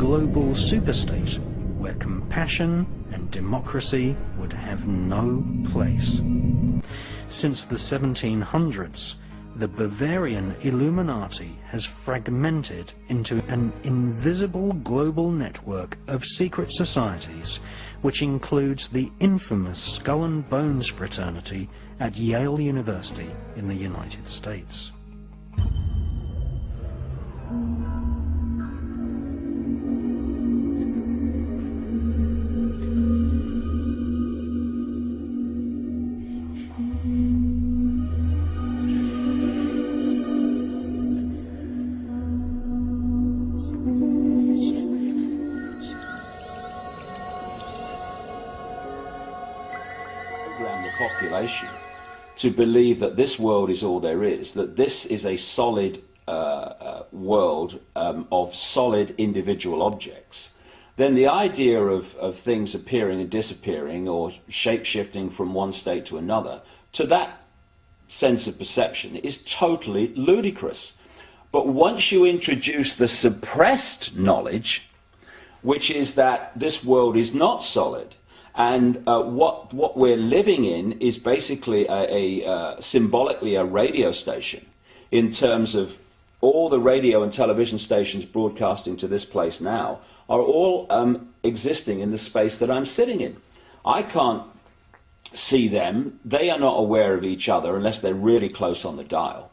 global superstate where compassion and democracy would have no place. Since the 1700s, the Bavarian Illuminati has fragmented into an invisible global network of secret societies, which includes the infamous Skull and Bones fraternity at Yale University in the United States. The population to believe that this world is all there is, that this is a solid world of solid individual objects, then the idea of things appearing and disappearing or shape-shifting from one state to another, to that sense of perception, is totally ludicrous. But once you introduce the suppressed knowledge, which is that this world is not solid, and what we're living in is basically symbolically a radio station, in terms of all the radio and television stations broadcasting to this place now are all existing in the space that I'm sitting in. I can't see them. They are not aware of each other unless they're really close on the dial,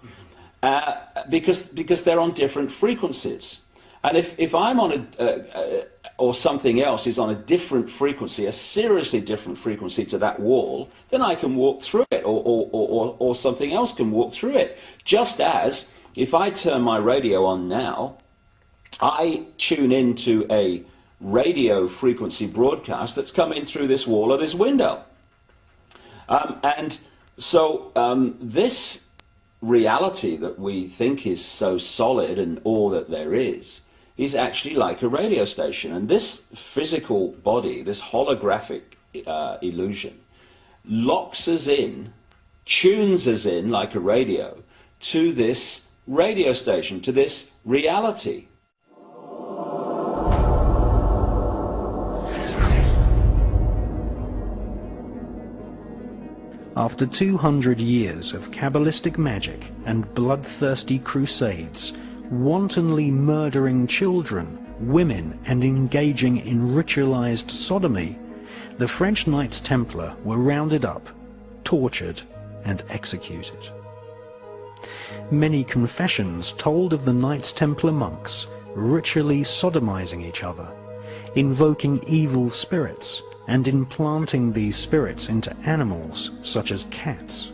because they're on different frequencies. And if I'm on or something else is on a different frequency, a seriously different frequency to that wall, then I can walk through it, or something else can walk through it. Just as if I turn my radio on now, I tune into a radio frequency broadcast that's coming through this wall or this window. And so this reality that we think is so solid and all that there is actually like a radio station. And this physical body, this holographic illusion, locks us in, tunes us in like a radio to this radio station, to this reality. After 200 years of Kabbalistic magic and bloodthirsty crusades, wantonly murdering children, women, and engaging in ritualized sodomy, the French Knights Templar were rounded up, tortured, and executed. Many confessions told of the Knights Templar monks ritually sodomizing each other, invoking evil spirits, and implanting these spirits into animals such as cats.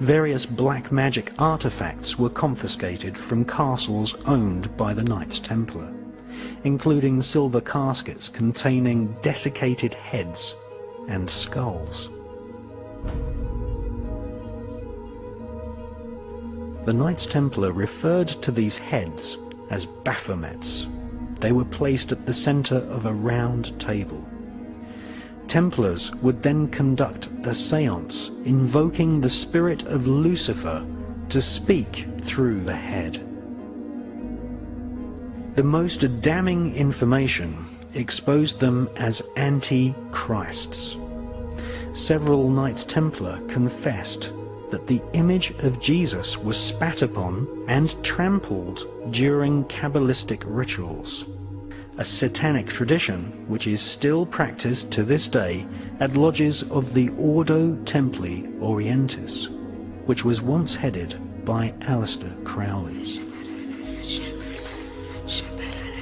Various black magic artifacts were confiscated from castles owned by the Knights Templar, including silver caskets containing desiccated heads and skulls. The Knights Templar referred to these heads as Baphomets. They were placed at the center of a round table. Templars would then conduct a séance invoking the spirit of Lucifer to speak through the head. The most damning information exposed them as anti-Christs. Several Knights Templar confessed that the image of Jesus was spat upon and trampled during Kabbalistic rituals, a satanic tradition which is still practiced to this day at lodges of the Ordo Templi Orientis, which was once headed by Aleister Crowley.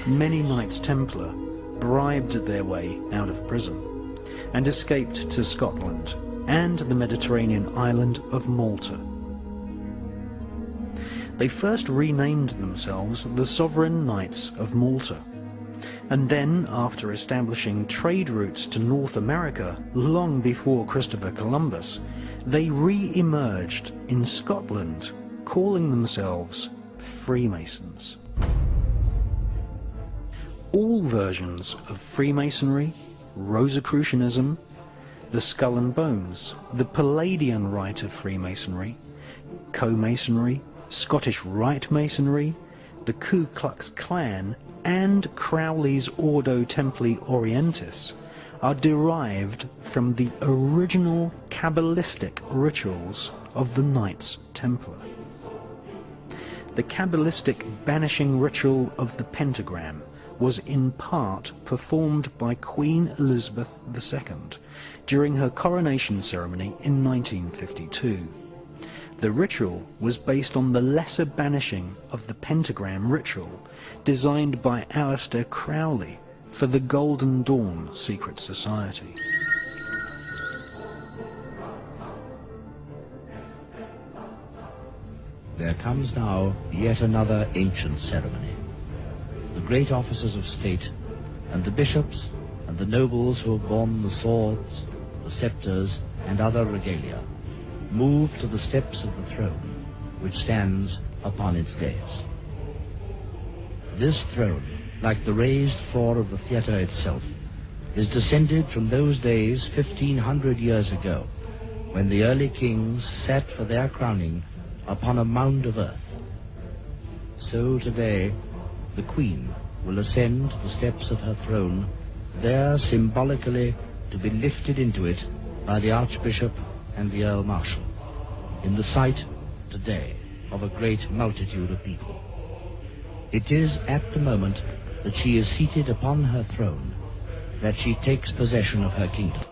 Many Knights Templar bribed their way out of prison and escaped to Scotland and the Mediterranean island of Malta. They first renamed themselves the Sovereign Knights of Malta, and then, after establishing trade routes to North America long before Christopher Columbus, they re-emerged in Scotland, calling themselves Freemasons. All versions of Freemasonry, Rosicrucianism, the Skull and Bones, the Palladian Rite of Freemasonry, Co-Masonry, Scottish Rite Masonry, the Ku Klux Klan, and Crowley's Ordo Templi Orientis are derived from the original Kabbalistic rituals of the Knights Templar. The Kabbalistic banishing ritual of the pentagram was in part performed by Queen Elizabeth II during her coronation ceremony in 1952. The ritual was based on the lesser banishing of the pentagram ritual designed by Aleister Crowley for the Golden Dawn secret society. There comes now yet another ancient ceremony. The great officers of state, and the bishops, and the nobles who have borne the swords, the scepters, and other regalia, move to the steps of the throne, which stands upon its dais. This throne, like the raised floor of the theatre itself, is descended from those days 1,500 years ago, when the early kings sat for their crowning upon a mound of earth. So today, the Queen will ascend the steps of her throne, there symbolically to be lifted into it by the Archbishop and the Earl Marshal, in the sight today of a great multitude of people. It is at the moment that she is seated upon her throne that she takes possession of her kingdom.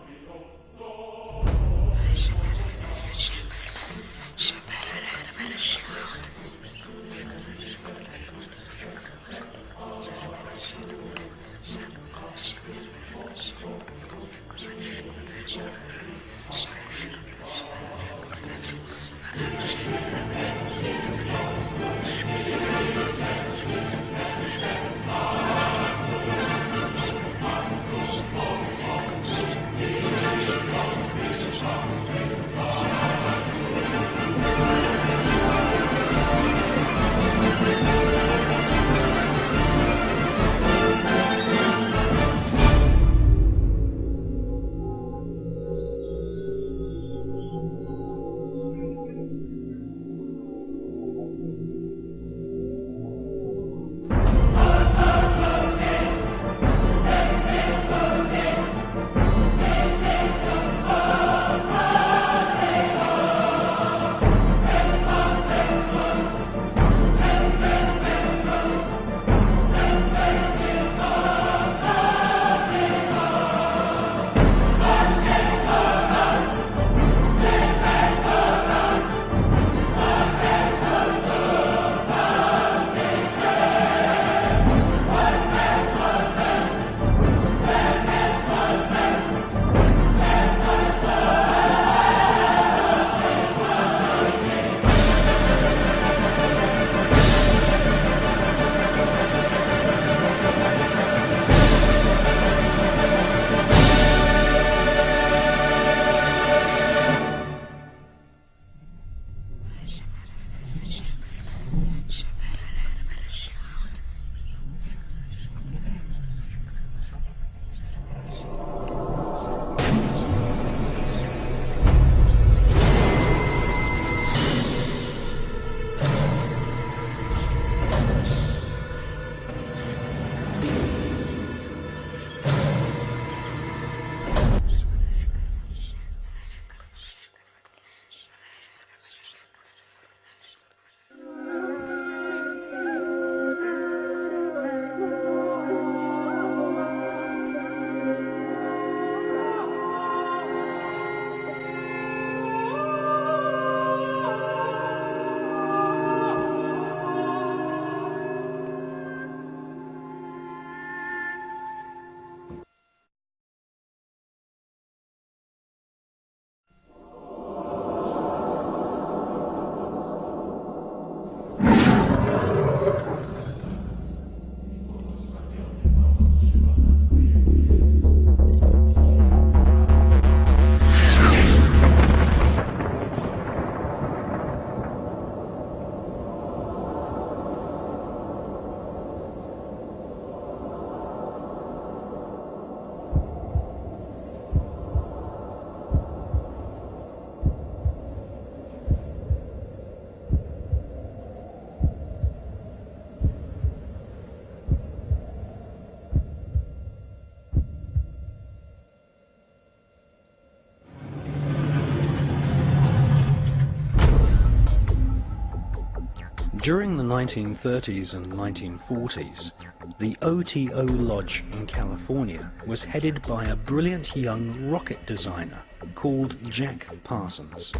During the 1930s and 1940s, the OTO Lodge in California was headed by a brilliant young rocket designer called Jack Parsons.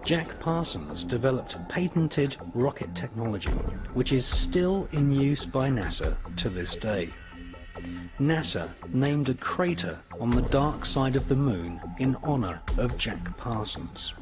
Jack Parsons developed patented rocket technology, which is still in use by NASA to this day. NASA named a crater on the dark side of the moon in honor of Jack Parsons.